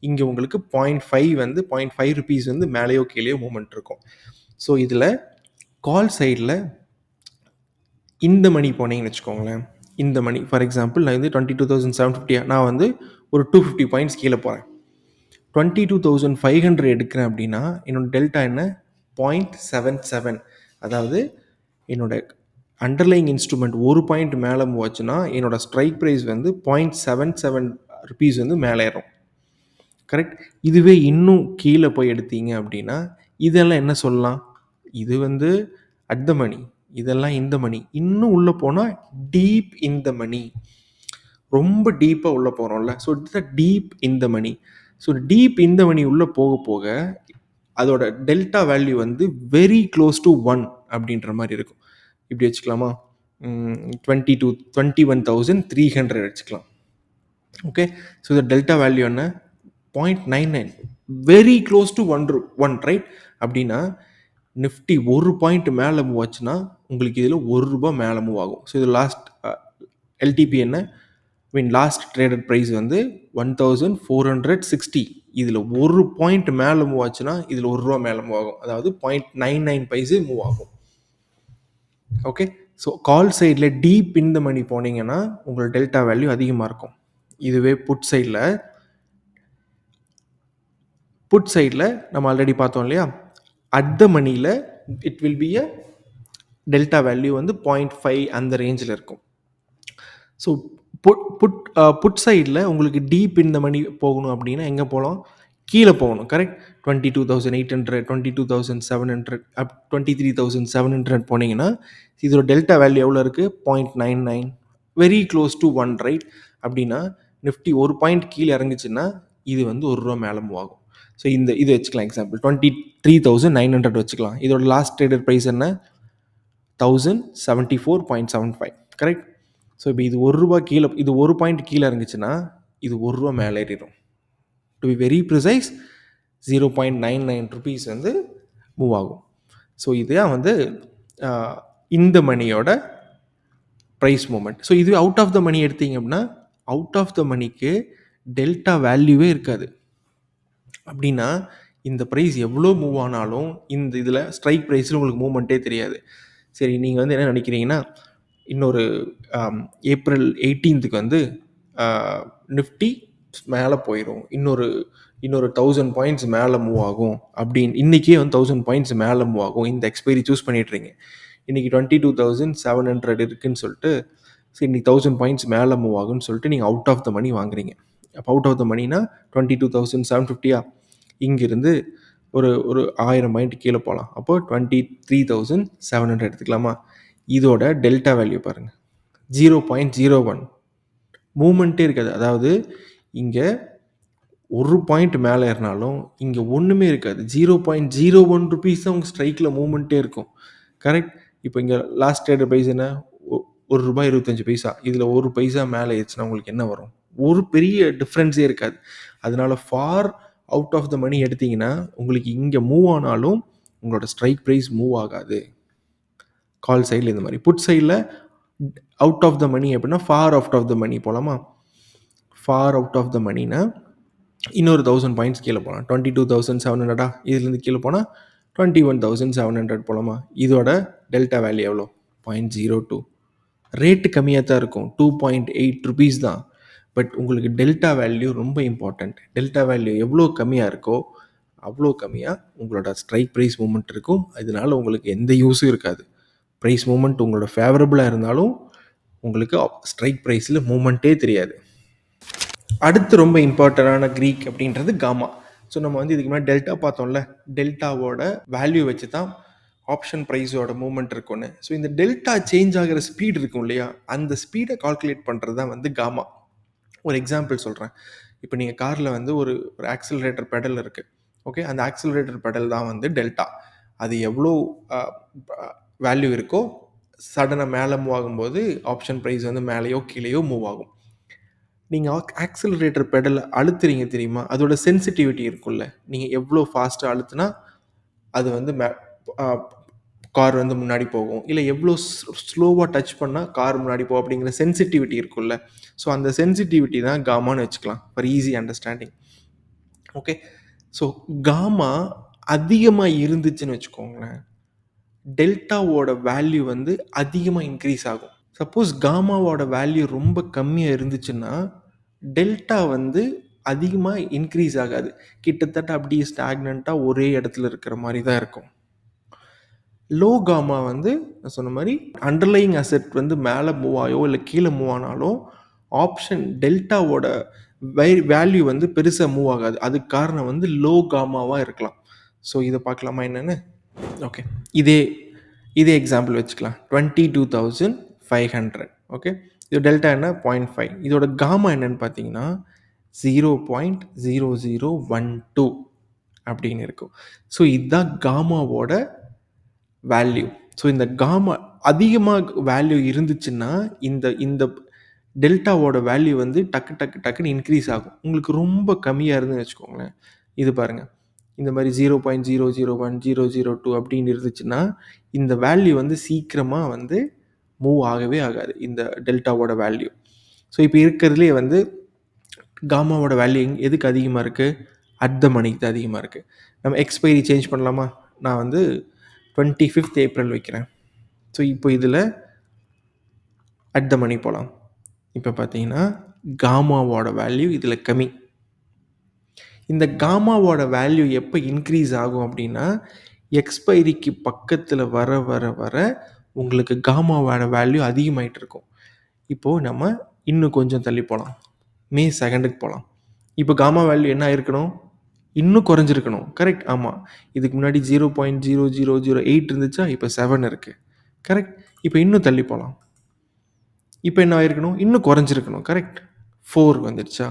இங்கே உங்களுக்கு 0.5 வந்து 0.5 ருபீஸ் வந்து மேலேயோ கீழேயோ மூவ்மெண்ட் இருக்கும். ஸோ இதில் கால் சைடில் இந்த மணி போனீங்கன்னு வச்சுக்கோங்களேன், இந்த மணி ஃபார் எக்ஸாம்பிள் நான் வந்து 22,750 நான் வந்து ஒரு 250 பாயிண்ட்ஸ் கீழே போகிறேன், 22,500 எடுக்கிறேன் அப்படின்னா என்னோட டெல்டா என்ன? 0.77. அதாவது என்னோட அண்டர்லைங் இன்ஸ்ட்ருமெண்ட் ஒரு பாயிண்ட் மேலே மூவ் ஆச்சுன்னா என்னோட ஸ்ட்ரைக் ப்ரைஸ் வந்து 0.77 ருபீஸ் வந்து மேலே ஏறும், கரெக்ட்? இதுவே இன்னும் கீழே போய் எடுத்தீங்க அப்படின்னா இதெல்லாம் என்ன சொல்லலாம்? இது வந்து அட் த மணி, இதெல்லாம் இந்த மணி. இன்னும் உள்ளே போனால் டீப் இன் த மணி, ரொம்ப டீப்பாக உள்ளே போகிறோம்ல. So it's deep in the money. So deep in the money உள்ளே போக போக அதோட டெல்டா வேல்யூ வந்து வெரி க்ளோஸ் டு 1 அப்படின்ற மாதிரி இருக்கும். இப்படி வச்சுக்கலாமா? 21,300 வச்சுக்கலாம். ஓகே, ஸோ இந்த டெல்டா வேல்யூ என்ன? 0.99, வெரி க்ளோஸ் டு 1, ரைட்? அப்படின்னா நிஃப்டி ஒரு பாயிண்ட் மேலே மூவ் ஆச்சுன்னா உங்களுக்கு இதில் ₹1 மேலே மூவ் ஆகும். ஸோ இது லாஸ்ட் எல்டிபி என்ன? லாஸ்ட் ட்ரேடட் ப்ரைஸ் வந்து 1,460. இதில் ஒரு பாயிண்ட் மேலே மூவ் ஆச்சுன்னா இதில் ₹1 மேலே மூவ் ஆகும், அதாவது 0.99 பைசே மூவ் ஆகும். ஓகே, ஸோ கால் சைடில் டீப் இன் த மணி போனீங்கன்னா உங்களோட டெல்டா வேல்யூ அதிகமாக இருக்கும். இதுவே புட் சைடில் நம்ம ஆல்ரெடி பார்த்தோம் இல்லையா, அட் த மணியில் it will be a delta value வந்து 0.5 அந்த ரேஞ்சில் இருக்கும். ஸோ புட் சைடில் உங்களுக்கு டீப் இந்த மணி போகணும் அப்படின்னா எங்கே போகலாம், கீழே போகணும். கரெக்ட். 22,800, 22,700, 23,700 போனீங்கன்னா இதோட டெல்டா வேல்யூ எவ்வளோ இருக்குது, 0.99, வெரி க்ளோஸ் டு 1, ரைட். அப்படின்னா நிஃப்டி ஒரு பாயிண்ட் கீழே இறங்குச்சுன்னா இது வந்து ₹1 மேலே மூவ் ஆகும். ஸோ இது வச்சுக்கலாம் எக்ஸாம்பிள் 23,900 வச்சுக்கலாம். இதோட லாஸ்ட் ட்ரேடட் ப்ரைஸ் என்ன, 1074.75, கரெக்ட். ஸோ இப்போ இது ₹1 கீழே, இது ஒரு பாயிண்ட் கீழே இருந்துச்சுன்னா இது ₹1 மேலே ஏறிடும். To be very precise 0.99 rupees வந்து மூவ் ஆகும். ஸோ இதுதான் வந்து இந்த மணியோட ப்ரைஸ் மூமெண்ட். ஸோ இது அவுட் ஆஃப் த மணி எடுத்தீங்க அப்படின்னா அவுட் ஆஃப் த மணிக்கு டெல்டா வேல்யூவே இருக்காது. அப்படின்னா இந்த ப்ரைஸ் எவ்வளோ மூவ் ஆனாலும் இந்த இதில் ஸ்ட்ரைக் ப்ரைஸில் உங்களுக்கு மூவ்மெண்ட்டே தெரியாது. சரி, நீங்கள் வந்து என்ன நினைக்கிறீங்கன்னா, இன்னொரு ஏப்ரல் 18க்கு வந்து நிஃப்டி மேலே போயிடும், இன்னொரு 1000 பாயிண்ட்ஸ் மேலே மூவ் ஆகும் அப்படின்னு, இன்றைக்கே வந்து 1000 பாயிண்ட்ஸ் மேலே மூவ் ஆகும், இந்த எக்ஸ்பைரி சூஸ் பண்ணிட்டுருங்க. இன்றைக்கி 22,700 இருக்குதுன்னு சொல்லிட்டு, சரி இன்றைக்கி 1000 பாயிண்ட்ஸ் மேலே மூவ் ஆகும்னு சொல்லிட்டு நீங்கள் அவுட் ஆஃப் த மணி வாங்குறீங்க. அப்போ அவுட் ஆஃப் த மணினா 22,750, இங்கிருந்து ஒரு 1000 பாயிண்ட் கீழே போகலாம். அப்போது 23,700 எடுத்துக்கலாமா. இதோட டெல்டா வேல்யூ பாருங்கள், 0.01, மூமெண்ட்டே இருக்காது. அதாவது இங்கே ஒரு பாயிண்ட் மேலே ஏறினாலும் இங்கே ஒன்றுமே இருக்காது. 0.01 ருபீஸ் தான் உங்கள் ஸ்ட்ரைக்கில் மூமெண்ட்டே இருக்கும். கரெக்ட். இப்போ இங்கே லாஸ்ட் ட்ரேடட் ப்ரைஸ் என்ன, ₹1.25. இதில் ஒரு பைசா மேலே ஏறிச்சுன்னா உங்களுக்கு என்ன வரும், ஒரு பெரிய டிஃப்ரென்ஸே இருக்காது. அதனால ஃபார் அவுட் ஆஃப் த மணி எடுத்திங்கன்னா உங்களுக்கு இங்கே மூவ் ஆனாலும் உங்களோட ஸ்ட்ரைக் ப்ரைஸ் மூவ் ஆகாது. கால் சைடில் இந்த மாதிரி. புட் சைடில் அவுட் ஆஃப் த மணி எப்படின்னா ஃபார் அவுட் ஆஃப் த மணி போகலாமா. ஃபார் அவுட் ஆஃப் த மணினா இன்னொரு 1000 பாயிண்ட்ஸ் கீழே போகலாம். 22,700, இதுலேருந்து கீழே போனால் 21,700 போகலாமா. இதோட டெல்டா வேல்யூ எவ்வளோ, 0.02. ரேட்டு கம்மியாக தான் இருக்கும், 2.8 ருபீஸ் தான். பட் உங்களுக்கு டெல்டா வேல்யூ ரொம்ப இம்பார்ட்டண்ட். டெல்டா வேல்யூ எவ்வளோ கம்மியாக இருக்கோ அவ்வளோ கம்மியாக உங்களோட ஸ்ட்ரைக் ப்ரைஸ் மூமெண்ட் இருக்கும். அதனால உங்களுக்கு எந்த யூஸும் இருக்காது. ப்ரைஸ் மூமெண்ட் உங்களோட ஃபேவரபுளாக இருந்தாலும் உங்களுக்கு ஸ்ட்ரைக் ப்ரைஸில் மூமெண்ட்டே தெரியாது. அடுத்து ரொம்ப இம்பார்ட்டண்டான க்ரீக் அப்படின்றது காமா. ஸோ நம்ம வந்து இதுக்கு முன்னாடி டெல்டா பார்த்தோம்ல, டெல்டாவோட வேல்யூ வச்சு தான் ஆப்ஷன் ப்ரைஸோட மூவ்மெண்ட் இருக்கும்னு. ஸோ இந்த டெல்டா சேஞ்ச் ஆகிற ஸ்பீட் இருக்கும் இல்லையா, அந்த ஸ்பீடை கால்குலேட் பண்ணுறது தான் வந்து காமா. ஒரு எக்ஸாம்பிள் சொல்கிறேன். இப்போ நீங்கள் காரில் வந்து ஒரு ஆக்சிலரேட்டர் பெடல் இருக்குது. ஓகே, அந்த ஆக்சிலரேட்டர் பெடல் தான் வந்து டெல்டா. அது எவ்வளோ வேல்யூ இருக்கோ சடனாக மேலே மூவ் ஆகும்போது ஆப்ஷன் ப்ரைஸ் வந்து மேலேயோ கீழேயோ மூவ் ஆகும். நீங்கள் ஆக்சிலரேட்டர் பெடலை அழுத்துறீங்க தெரியுமா, அதோட சென்சிட்டிவிட்டி இருக்கும்ல, நீங்கள் எவ்வளோ ஃபாஸ்ட்டாக அழுத்துனா அது வந்து கார் வந்து முன்னாடி போகும், இல்லை எவ்வளோ ஸ்லோவாக டச் பண்ணால் கார் முன்னாடி போகும் அப்படிங்கிற சென்சிட்டிவிட்டி இருக்குல்ல. ஸோ அந்த சென்சிட்டிவிட்டி தான் காமான்னு வச்சுக்கலாம் for easy understanding. Okay, so gamma அதிகமாக இருந்துச்சுன்னு வச்சுக்கோங்களேன், டெல்டாவோட வேல்யூ வந்து அதிகமாக இன்க்ரீஸ் ஆகும். சப்போஸ் காமாவோட வேல்யூ ரொம்ப கம்மியாக இருந்துச்சுன்னா டெல்டா வந்து அதிகமாக இன்க்ரீஸ் ஆகாது, கிட்டத்தட்ட அப்படியே ஸ்டாக்னண்ட்டாக ஒரே இடத்துல இருக்கிற மாதிரி தான் இருக்கும். லோ காமா வந்து நான் சொன்ன மாதிரி அண்டர்லைங் அசெட் வந்து மேலே மூவ் ஆகோ இல்லை கீழே மூவ் ஆனாலும் ஆப்ஷன் டெல்டாவோட வேல்யூ வந்து பெருசாக மூவ் ஆகாது. அதுக்கு காரணம் வந்து லோ காமாவாக இருக்கலாம். ஸோ இதை பார்க்கலாமா என்னென்னு. ஓகே, இதே எக்ஸாம்பிள் வச்சுக்கலாம். 22,500. ஓகே, இது டெல்டா என்ன, 0.5. இதோட காமா என்னன்னு பார்த்தீங்கன்னா 0.0012 அப்படின்னு இருக்கும். ஸோ இதுதான் காமாவோட வேல்யூ. ஸோ இந்த காமா அதிகமாக வேல்யூ இருந்துச்சுன்னா இந்த டெல்டாவோட வேல்யூ வந்து டக்குன்னு இன்க்ரீஸ் ஆகும். உங்களுக்கு ரொம்ப கம்மியாக இருந்துன்னு வச்சுக்கோங்களேன், இது பாருங்கள், இந்த மாதிரி 0.001, 002 அப்படின்னு இருந்துச்சுன்னா இந்த வேல்யூ வந்து சீக்கிரமாக வந்து மூவ் ஆகவே ஆகாது, இந்த டெல்டாவோட வேல்யூ. ஸோ இப்போ இருக்கிறதுலே வந்து காமாவோட வேல்யூ எதுக்கு அதிகமாக இருக்குது, அட் த மணிக்கு தான் அதிகமாக இருக்குது. நம்ம எக்ஸ்பைரி சேஞ்ச் பண்ணலாமா. நான் வந்து 25th ஏப்ரல் வைக்கிறேன். ஸோ இப்போ இதில் அட் த மணி போகலாம். இப்போ பார்த்தீங்கன்னா காமாவோட வேல்யூ இதில் கம்மி. இந்த காமாவோட வேல்யூ எப்போ இன்க்ரீஸ் ஆகும் அப்படின்னா, எக்ஸ்பைரிக்கு பக்கத்தில் வர வர வர உங்களுக்கு காமாவோட வேல்யூ அதிகமாயிட்டு இருக்கும். இப்போது நம்ம இன்னும் கொஞ்சம் தள்ளி போகலாம். மே 2க்கு போகலாம். இப்போ காமா வேல்யூ என்ன ஆயிருக்கணும்? இன்னும் குறைஞ்சிருக்கணும். கரெக்ட். ஆமாம். இதுக்கு முன்னாடி 0.0008 இருந்துச்சா? இப்போ 7 இருக்குது. கரெக்ட். இப்போ இன்னும் தள்ளி போகலாம். இப்போ என்ன ஆயிருக்கணும்? இன்னும் குறைஞ்சிருக்கணும். கரெக்ட். 4 வந்துடுச்சா?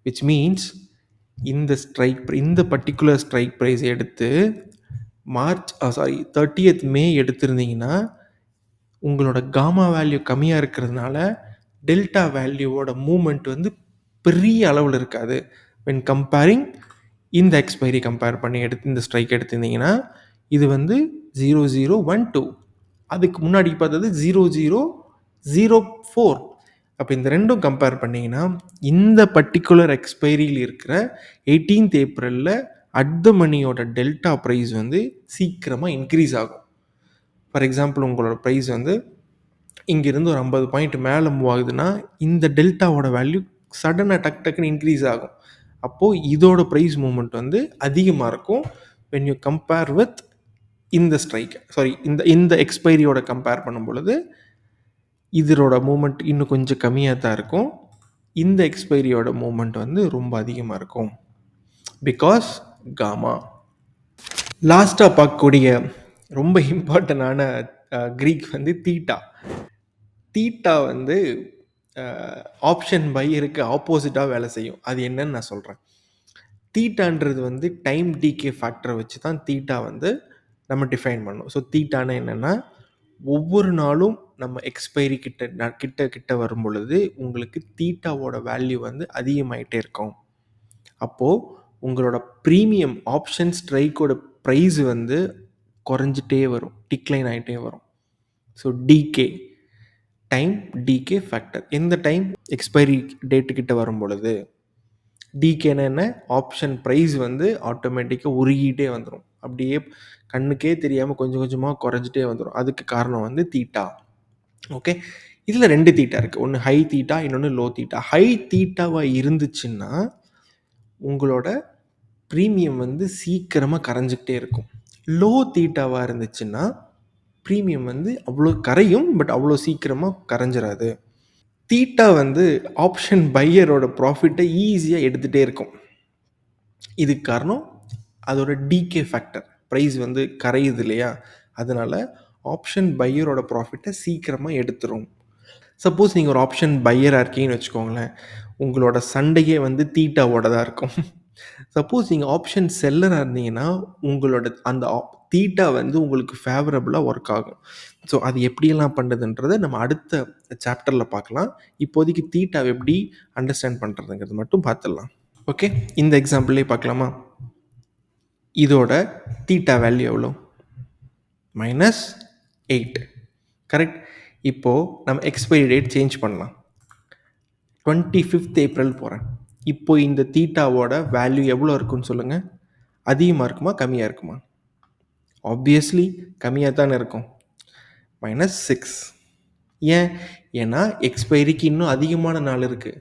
விச் மீன்ஸ் இந்த பர்ட்டிகுலர் ஸ்ட்ரைக் ப்ரைஸ் எடுத்து மார்ச் 30th மே எடுத்திருந்தீங்கன்னா, உங்களோட காமா வேல்யூ கம்மியாக இருக்கிறதுனால டெல்டா வேல்யூவோட மூவ்மெண்ட் வந்து பெரிய அளவில் இருக்காது. வென் கம்பேரிங் இந்த எக்ஸ்பைரி கம்பேர் பண்ணி இந்த ஸ்ட்ரைக் எடுத்திருந்தீங்கன்னா, இது வந்து 0012. அதுக்கு முன்னாடி பார்த்தது 0004. அப்போ இந்த ரெண்டும் கம்பேர் பண்ணிங்கன்னா, இந்த பர்ட்டிகுலர் எக்ஸ்பைரியில் இருக்கிற 18th ஏப்ரலில் அட் த மணியோட டெல்டா ப்ரைஸ் வந்து சீக்கிரமாக இன்க்ரீஸ் ஆகும். ஃபார் எக்ஸாம்பிள் உங்களோட ப்ரைஸ் வந்து இங்கேருந்து ஒரு 50 பாயிண்ட் மேலே மூவ் ஆகுதுன்னா, இந்த டெல்டாவோட வேல்யூ சடனாக டக்குன்னு இன்க்ரீஸ் ஆகும். அப்போது இதோட ப்ரைஸ் மூவ்மெண்ட் வந்து அதிகமாக இருக்கும். வென் யூ கம்பேர் வித் இந்த ஸ்ட்ரைக் இந்த எக்ஸ்பைரியோட கம்பேர் பண்ணும் பொழுது இதோட மூவ்மெண்ட் இன்னும் கொஞ்சம் கம்மியாக தான் இருக்கும். இந்த எக்ஸ்பைரியோட மூவ்மெண்ட் வந்து ரொம்ப அதிகமாக இருக்கும். Because gamma. லாஸ்ட்டாக பார்க்கக்கூடிய ரொம்ப இம்பார்ட்டண்டான க்ரீக் வந்து தீட்டா. தீட்டா வந்து ஆப்ஷன் பையருக்கு ஆப்போசிட்டாக வேலை செய்யும். அது என்னன்னு நான் சொல்கிறேன். தீட்டான்றது வந்து டைம் டிகே ஃபேக்டரை வச்சு தான் தீட்டா வந்து நம்ம டிஃபைன் பண்ணோம். ஸோ தீட்டானா என்னென்னா, ஒவ்வொரு நாளும் நம்ம எக்ஸ்பைரி கிட்ட வரும் பொழுது உங்களுக்கு தீட்டாவோட வேல்யூ வந்து அதிகமாயிட்டே இருக்கும். அப்போது உங்களோட ப்ரீமியம் ஆப்ஷன் ஸ்ட்ரைக்கோட ப்ரைஸ் வந்து குறைஞ்சிட்டே வரும், டிக்ளைன் ஆகிட்டே வரும். So decay time decay factor. எந்த டைம் எக்ஸ்பைரி டேட்டுக்கிட்ட வரும் பொழுது டிகேனா என்ன? ஆப்ஷன் ப்ரைஸ் வந்து ஆட்டோமேட்டிக்காக உருகிட்டே வந்துடும். அப்படியே கண்ணுக்கே தெரியாமல் கொஞ்சம் கொஞ்சமாக குறைஞ்சிட்டே வந்துடும். அதுக்கு காரணம் வந்து தீட்டா. ஓகே. இதில் 2 தீட்டா இருக்குது. ஒன்று ஹை தீட்டா, இன்னொன்று லோ தீட்டா. ஹை தீட்டாவாக இருந்துச்சுன்னா உங்களோட ப்ரீமியம் வந்து சீக்கிரமாக கரைஞ்சிக்கிட்டே இருக்கும். லோ தீட்டாவாக இருந்துச்சுன்னா ப்ரீமியம் வந்து அவ்வளோ கரையும், பட் அவ்வளோ சீக்கிரமாக கரைஞ்சிடாது. தீட்டா வந்து ஆப்ஷன் பையரோட ப்ராஃபிட்டை ஈஸியாக எடுத்துகிட்டே இருக்கும். இதுக்கு காரணம் அதோட டிகே ஃபேக்டர். ப்ரைஸ் வந்து கரையுது இல்லையா? அதனால் ஆப்ஷன் பையரோட ப்ராஃபிட்டை சீக்கிரமாக எடுத்துரும். சப்போஸ் நீங்கள் ஒரு ஆப்ஷன் பையராக இருக்கீங்கன்னு வச்சுக்கோங்களேன், உங்களோட சண்டையே வந்து தீட்டாவோட தான் இருக்கும். சப்போஸ் நீங்கள் ஆப்ஷன் செல்லராக இருந்தீங்கன்னா உங்களோட அந்த தீட்டா வந்து உங்களுக்கு ஃபேவரபுளாக ஒர்க் ஆகும். ஸோ அது எப்படியெல்லாம் பண்ணுறதுன்றதை நம்ம அடுத்த சாப்டரில் பார்க்கலாம். இப்போதைக்கு தீட்டாவை எப்படி அண்டர்ஸ்டாண்ட் பண்ணுறதுங்கிறது மட்டும் பார்த்துடலாம். ஓகே, இந்த எக்ஸாம்பிள்லேயே பார்க்கலாமா? இதோட தீட்டா வேல்யூ எவ்வளோ? -8. கரெக்ட். இப்போது நம்ம எக்ஸ்பைரி டேட் சேஞ்ச் பண்ணலாம். 25th ஏப்ரல் போகிறேன். இப்போ இந்த தீட்டாவோட வேல்யூ எவ்வளோ இருக்குன்னு சொல்லுங்கள். அதிகமாக இருக்குமா கம்மியாக இருக்குமா? ஆப்வியஸ்லி கம்மியாக தானே இருக்கும். -6. ஏன்? ஏன்னா எக்ஸ்பைரிக்கு இன்னும் அதிகமான நாள் இருக்குது.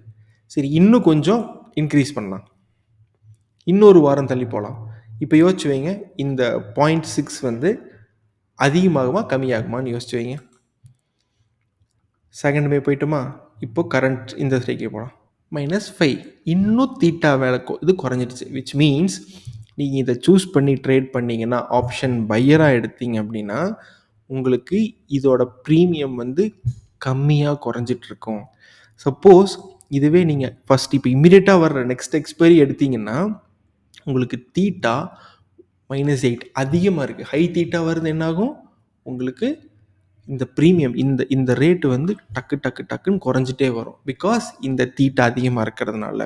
சரி, இன்னும் கொஞ்சம் இன்க்ரீஸ் பண்ணலாம். இன்னொரு வாரம் தள்ளி போகலாம். இப்போ யோசிச்சு வைங்க, இந்த 0.6 வந்து அதிகமாகுமா கம்மியாகுமான்னு யோசிச்சு வைங்க. 2 மே போய்ட்டுமா? இப்போ கரண்ட் இந்த ஸ்ட்ரைக்கே போகலாம். -5. இன்னும் தீட்டா வேலை இது குறைஞ்சிடுச்சு. விச் மீன்ஸ் நீங்கள் இதை சூஸ் பண்ணி ட்ரேட் பண்ணிங்கன்னா, ஆப்ஷன் பையராக எடுத்தீங்க அப்படின்னா உங்களுக்கு இதோட ப்ரீமியம் வந்து கம்மியாக குறைஞ்சிட்ருக்கும். சப்போஸ் இதுவே நீங்கள் ஃபஸ்ட் இப்போ இம்மிடியேட்டாக வர்ற நெக்ஸ்ட் எக்ஸ்பைரி எடுத்தீங்கன்னா உங்களுக்கு தீட்டா -8 அதிகமாக இருக்குது. ஹை தீட்டா வருது என்னாகும்? உங்களுக்கு இந்த ப்ரீமியம் இந்த ரேட்டு வந்து டக்குன்னு குறைஞ்சிட்டே வரும். பிகாஸ் இந்த தீட்டா அதிகமாக இருக்கிறதுனால.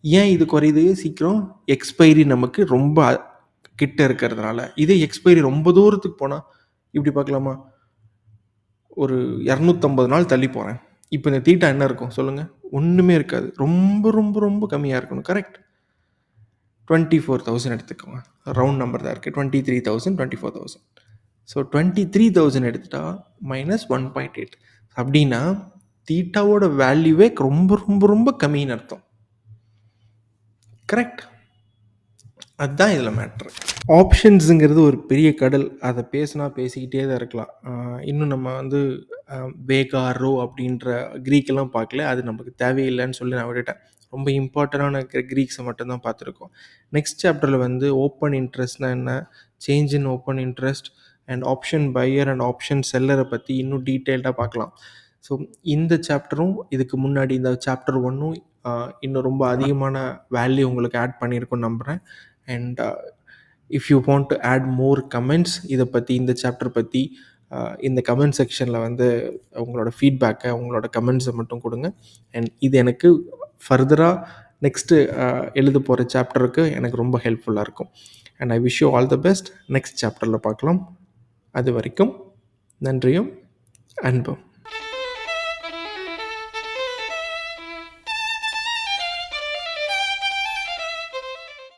ஏன் இது குறையுது சீக்கிரம்? எக்ஸ்பைரி நமக்கு ரொம்ப கிட்ட இருக்கிறதுனால. இதே எக்ஸ்பைரி ரொம்ப தூரத்துக்கு போனால் இப்படி பார்க்கலாமா? ஒரு 250 நாள் தள்ளி போகிறேன். இப்போ இந்த தீட்டா என்ன இருக்கும் சொல்லுங்கள்? ஒன்றுமே இருக்காது. ரொம்ப ரொம்ப ரொம்ப கம்மியாக இருக்கணும். கரெக்ட். 24,000 எடுத்துக்கோங்க. ரவுண்ட் நம்பர் தான் இருக்குது. 23,000 24,000. ஸோ 23,000 எடுத்துட்டா -1.8. அப்படின்னா தீட்டாவோட வேல்யூவே ரொம்ப ரொம்ப ரொம்ப கம்மின்னு அர்த்தம். கரெக்ட். அதுதான் இதில் மேட்ரு. ஆப்ஷன்ஸுங்கிறது ஒரு பெரிய கடல். அத பேசினா பேசிக்கிட்டே தான் இருக்கலாம். இன்னும் நம்ம வந்து வேகா, ரோ அப்படின்ற க்ரீக்கெல்லாம் பார்க்கல. அது நமக்கு தேவையில்லைன்னு சொல்லி நான் விட்டுட்டேன். ரொம்ப இம்பார்ட்டண்டான க்ரீக்ஸை மட்டும் தான் பார்த்துருக்கோம். நெக்ஸ்ட் சாப்டரில் வந்து ஓப்பன் இன்ட்ரெஸ்ட்னா என்ன, change in open interest and option buyer and option செல்லரை பற்றி இன்னும் டீட்டெயில்டாக பார்க்கலாம். ஸோ இந்த சாப்டரும் இதுக்கு முன்னாடி இந்த சாப்டர் 1ம் இன்னும் ரொம்ப அதிகமான வேல்யூ உங்களுக்கு ஆட் பண்ணியிருக்கும்னு நம்புகிறேன். And if you want to add more comments இதை பற்றி, இந்த சாப்டர் பற்றி, இந்த கமெண்ட் செக்ஷனில் வந்து உங்களோட ஃபீட்பேக்கை, உங்களோட கமெண்ட்ஸை மட்டும் கொடுங்க. அண்ட் இது எனக்கு ஃபர்தராக நெக்ஸ்ட்டு எழுத போகிற சாப்டருக்கு எனக்கு ரொம்ப ஹெல்ப்ஃபுல்லாக இருக்கும். And I wish you all the best. Next சாப்டரில் பார்க்கலாம். அது வரைக்கும் நன்றியும் அன்பும்.